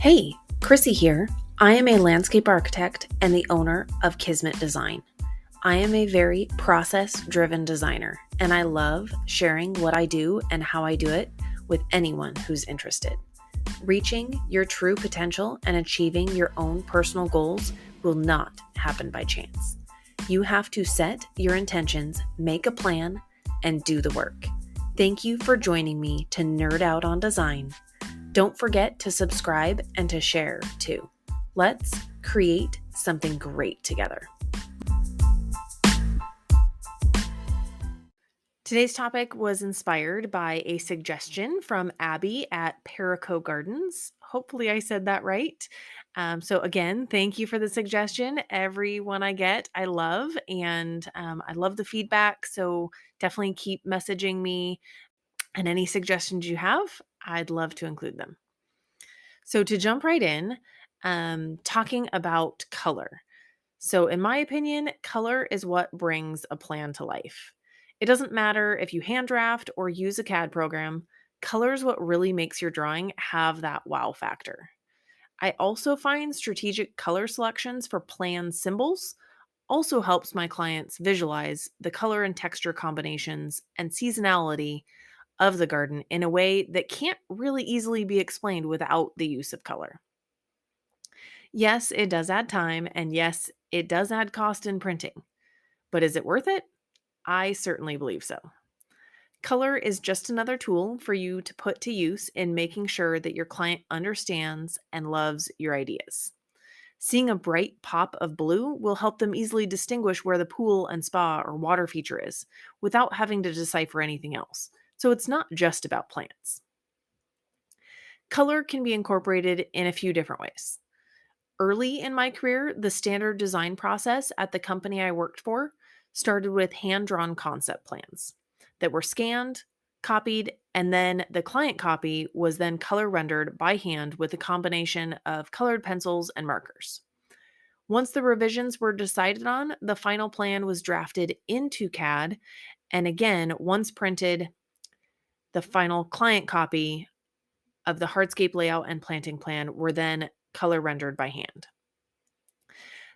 Hey, Chrissy here. I am a landscape architect and the owner of Kismet Design. I am a very process-driven designer, and I love sharing what I do and how I do it with anyone who's interested. Reaching your true potential and achieving your own personal goals will not happen by chance. You have to set your intentions, make a plan, and do the work. Thank you for joining me to nerd out on design. Don't forget to subscribe and to share too. Let's create something great together. Today's topic was inspired by a suggestion from Abby at Perico Gardens. Hopefully I said that right. So again, thank you for the suggestion. Every one I get, I love, and I love the feedback. So definitely keep messaging me, and any suggestions you have, I'd love to include them. So to jump right in, talking about color. So in my opinion, color is what brings a plan to life. It doesn't matter if you hand draft or use a CAD program, color is what really makes your drawing have that wow factor. I also find strategic color selections for plan symbols also helps my clients visualize the color and texture combinations and seasonality of the garden in a way that can't really easily be explained without the use of color. Yes, it does add time, and yes, it does add cost in printing. But is it worth it? I certainly believe so. Color is just another tool for you to put to use in making sure that your client understands and loves your ideas. Seeing a bright pop of blue will help them easily distinguish where the pool and spa or water feature is without having to decipher anything else. So it's not just about plants. Color can be incorporated in a few different ways. Early in my career, the standard design process at the company I worked for started with hand-drawn concept plans that were scanned, copied, and then the client copy was then color rendered by hand with a combination of colored pencils and markers. Once the revisions were decided on, the final plan was drafted into CAD, and again, once printed, the final client copy of the hardscape layout and planting plan were then color rendered by hand.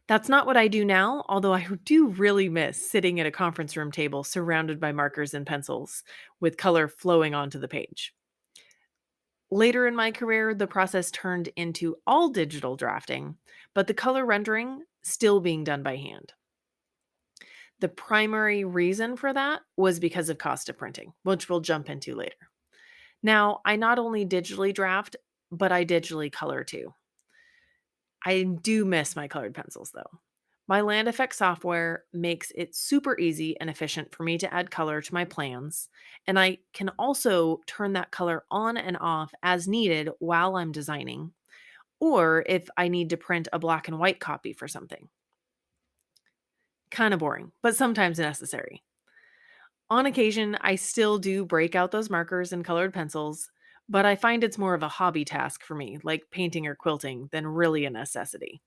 That's not what I do now, although I do really miss sitting at a conference room table surrounded by markers and pencils with color flowing onto the page. Later in my career, the process turned into all digital drafting, but the color rendering still being done by hand. The primary reason for that was because of cost of printing, which we'll jump into later. Now, I not only digitally draft, but I digitally color too. I do miss my colored pencils though. My land effects software makes it super easy and efficient for me to add color to my plans, and I can also turn that color on and off as needed while I'm designing, or if I need to print a black and white copy for something. Kind of boring, but sometimes necessary. On occasion, I still do break out those markers and colored pencils, but I find it's more of a hobby task for me, like painting or quilting, than really a necessity.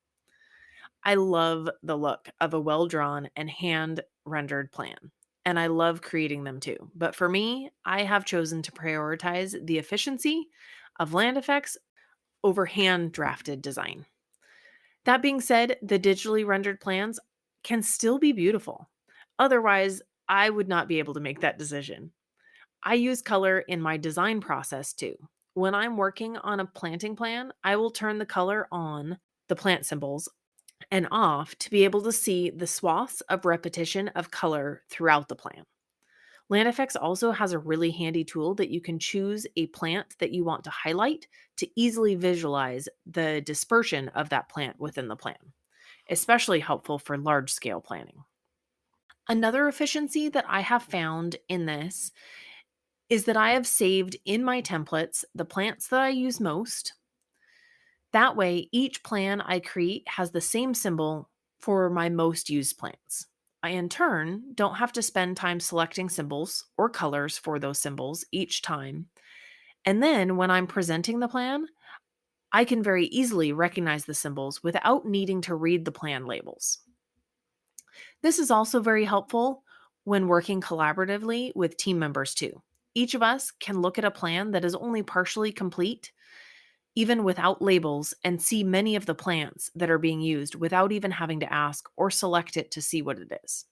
I love the look of a well-drawn and hand-rendered plan, and I love creating them too. But for me, I have chosen to prioritize the efficiency of land effects over hand-drafted design. That being said, the digitally rendered plans can still be beautiful. Otherwise, I would not be able to make that decision. I use color in my design process too. When I'm working on a planting plan, I will turn the color on the plant symbols and off to be able to see the swaths of repetition of color throughout the plan. LandFX also has a really handy tool that you can choose a plant that you want to highlight to easily visualize the dispersion of that plant within the plan, especially helpful for large scale planning. Another efficiency that I have found in this is that I have saved in my templates the plants that I use most. That way, each plan I create has the same symbol for my most used plants. I, in turn, don't have to spend time selecting symbols or colors for those symbols each time. And then when I'm presenting the plan, I can very easily recognize the symbols without needing to read the plan labels. This is also very helpful when working collaboratively with team members too. Each of us can look at a plan that is only partially complete even without labels, and see many of the plants that are being used without even having to ask or select it to see what it is.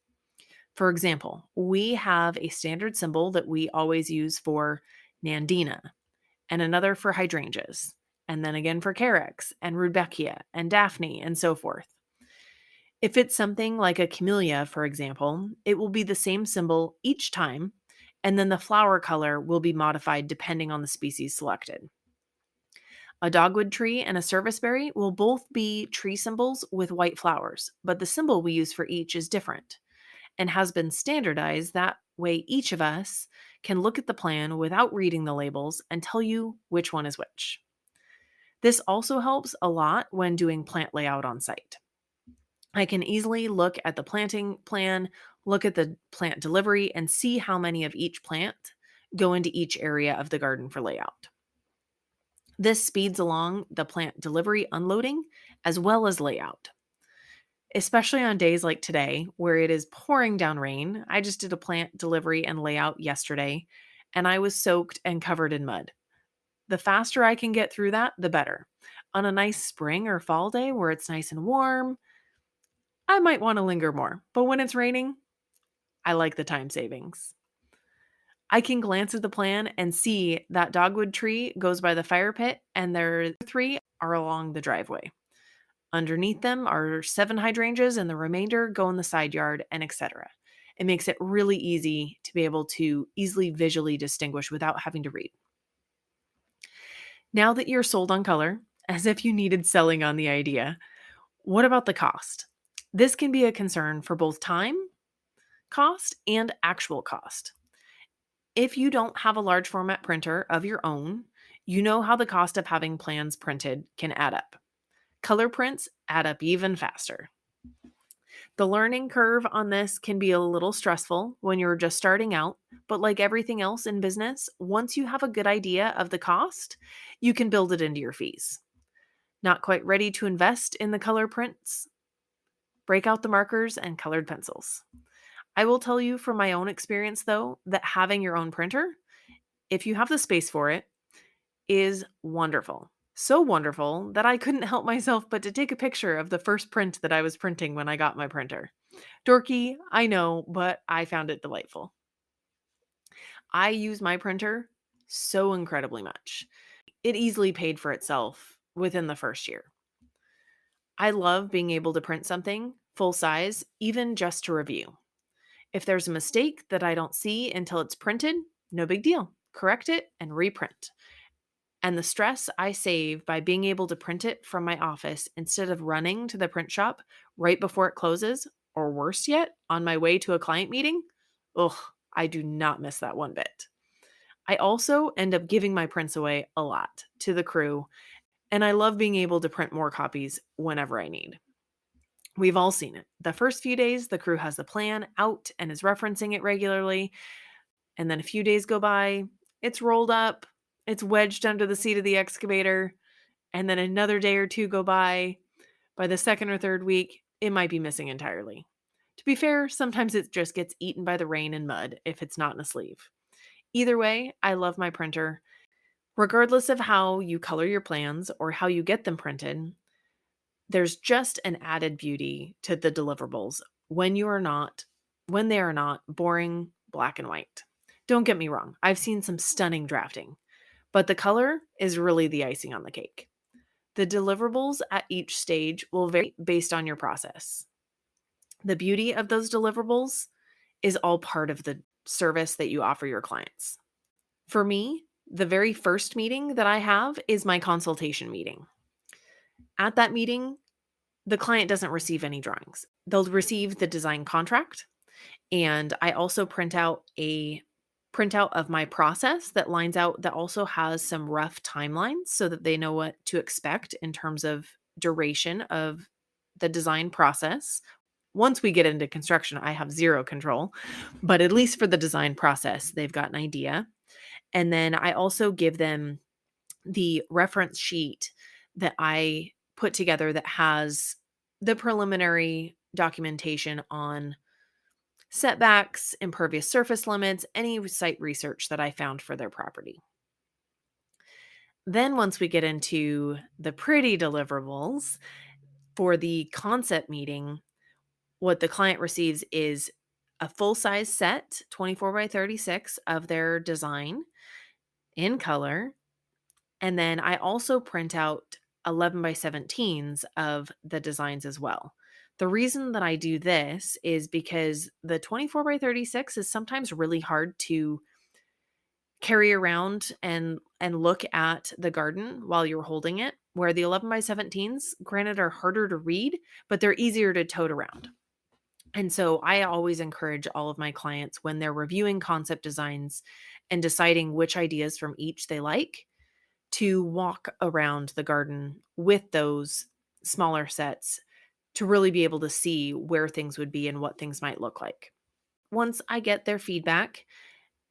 For example, we have a standard symbol that we always use for Nandina, and another for hydrangeas, and then again for carex and rudbeckia and daphne and so forth. If it's something like a camellia, for example, it will be the same symbol each time, and then the flower color will be modified depending on the species selected. A dogwood tree and a serviceberry will both be tree symbols with white flowers, but the symbol we use for each is different and has been standardized. That way, each of us can look at the plan without reading the labels and tell you which one is which. This also helps a lot when doing plant layout on site. I can easily look at the planting plan, look at the plant delivery, and see how many of each plant go into each area of the garden for layout. This speeds along the plant delivery unloading as well as layout. Especially on days like today where it is pouring down rain. I just did a plant delivery and layout yesterday, and I was soaked and covered in mud. The faster I can get through that, the better. On a nice spring or fall day where it's nice and warm, I might want to linger more. But when it's raining, I like the time savings. I can glance at the plan and see that dogwood tree goes by the fire pit, and their 3 are along the driveway. Underneath them are 7 hydrangeas, and the remainder go in the side yard, and etc. It makes it really easy to be able to easily visually distinguish without having to read. Now that you're sold on color, as if you needed selling on the idea, what about the cost? This can be a concern for both time, cost, and actual cost. If you don't have a large format printer of your own, you know how the cost of having plans printed can add up. Color prints add up even faster. The learning curve on this can be a little stressful when you're just starting out, but like everything else in business, once you have a good idea of the cost, you can build it into your fees. Not quite ready to invest in the color prints? Break out the markers and colored pencils. I will tell you from my own experience, though, that having your own printer, if you have the space for it, is wonderful. So wonderful that I couldn't help myself but to take a picture of the first print that I was printing when I got my printer. Dorky, I know, but I found it delightful. I use my printer so incredibly much. It easily paid for itself within the first year. I love being able to print something full size, even just to review. If there's a mistake that I don't see until it's printed, no big deal. Correct it and reprint. And the stress I save by being able to print it from my office instead of running to the print shop right before it closes, or worse yet, on my way to a client meeting, ugh, I do not miss that one bit. I also end up giving my prints away a lot to the crew, and I love being able to print more copies whenever I need. We've all seen it. The first few days, the crew has the plan out and is referencing it regularly. And then a few days go by, it's rolled up, it's wedged under the seat of the excavator. And then another day or two go by. By the second or third week, it might be missing entirely. To be fair, sometimes it just gets eaten by the rain and mud if it's not in a sleeve. Either way, I love my printer. Regardless of how you color your plans or how you get them printed, there's just an added beauty to the deliverables when they are not boring black and white. Don't get me wrong, I've seen some stunning drafting, but the color is really the icing on the cake. The deliverables at each stage will vary based on your process. The beauty of those deliverables is all part of the service that you offer your clients. For me, the very first meeting that I have is my consultation meeting. At that meeting, the client doesn't receive any drawings. They'll receive the design contract, and I also print out a printout of my process that lines out, that also has some rough timelines so that they know what to expect in terms of duration of the design process. Once we get into construction, I have zero control, but at least for the design process, they've got an idea. And then I also give them the reference sheet that I put together that has the preliminary documentation on setbacks, impervious surface limits, any site research that I found for their property. Then once we get into the pretty deliverables, for the concept meeting, what the client receives is a full-size set, 24 by 36 of their design in color. And then I also print out 11 by 17s of the designs as well. The reason that I do this is because the 24 by 36 is sometimes really hard to carry around and look at the garden while you're holding it, where the 11 by 17s, granted, are harder to read, but they're easier to tote around. And so I always encourage all of my clients when they're reviewing concept designs and deciding which ideas from each they like to walk around the garden with those smaller sets to really be able to see where things would be and what things might look like. Once I get their feedback,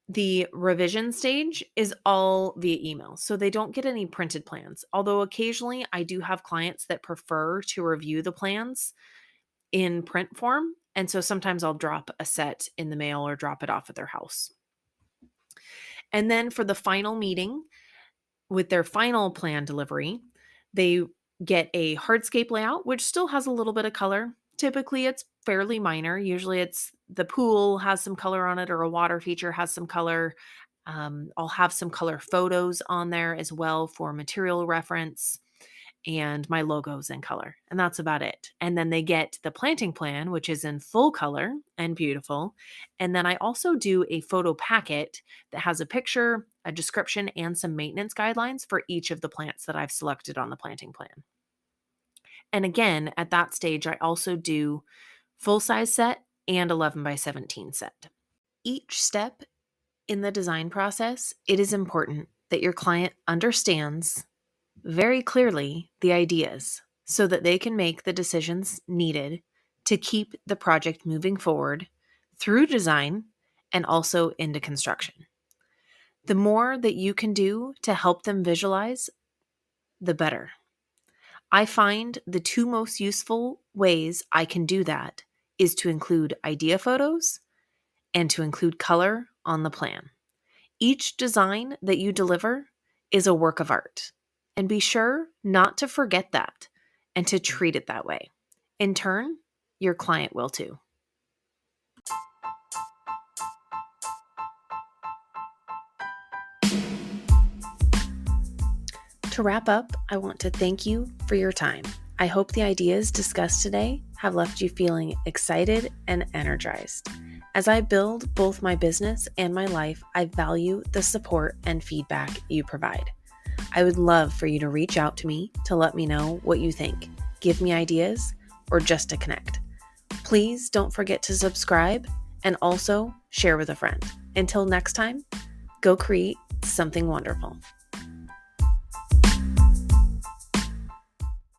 the revision stage is all via email, so they don't get any printed plans. Although occasionally I do have clients that prefer to review the plans in print form, and so sometimes I'll drop a set in the mail or drop it off at their house. And then for the final meeting, with their final plan delivery, they get a hardscape layout, which still has a little bit of color. Typically, it's fairly minor. Usually, it's the pool has some color on it, or a water feature has some color. I'll have some color photos on there as well for material reference, and my logos in color. And that's about it. And then they get the planting plan, which is in full color and beautiful. And then I also do a photo packet that has a picture, a description, and some maintenance guidelines for each of the plants that I've selected on the planting plan. And again, at that stage, I also do full size set and 11 by 17 set. Each step in the design process, it is important that your client understands very clearly the ideas so that they can make the decisions needed to keep the project moving forward through design and also into construction. The more that you can do to help them visualize, the better. I find the two most useful ways I can do that is to include idea photos and to include color on the plan. Each design that you deliver is a work of art. And be sure not to forget that and to treat it that way. In turn, your client will too. To wrap up, I want to thank you for your time. I hope the ideas discussed today have left you feeling excited and energized. As I build both my business and my life, I value the support and feedback you provide. I would love for you to reach out to me to let me know what you think, give me ideas, or just to connect. Please don't forget to subscribe and also share with a friend. Until next time, go create something wonderful.